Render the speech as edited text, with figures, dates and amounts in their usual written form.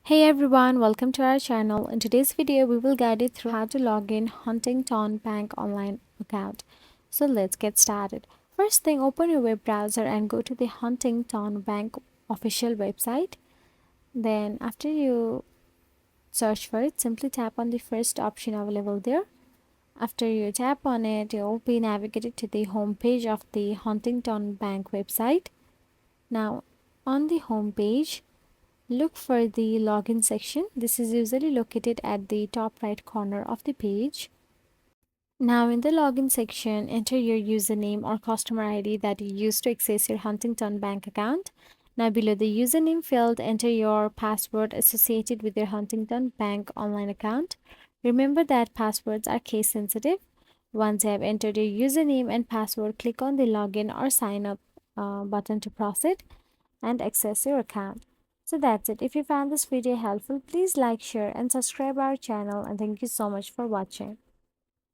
Hey everyone, welcome to our channel. In today's video, we will guide you through how to log in Huntington Bank online account. So let's get started. First thing, open your web browser and go to the Huntington Bank official website. Then after you search for it, simply tap on the first option available there. After you tap on it, you'll be navigated to the home page of the Huntington Bank website. Now, on the home page, look for the login section. This is usually located at the top right corner of the page. Now in the login section, enter your username or customer ID that you use to access your Huntington bank account. Now below the username field, enter your password associated with your Huntington bank online account. Remember that passwords are case sensitive. Once you have entered your username and password, click on the login or sign up button to proceed and access your account. So that's it. If you found this video helpful, please like, share and subscribe our channel, and thank you so much for watching.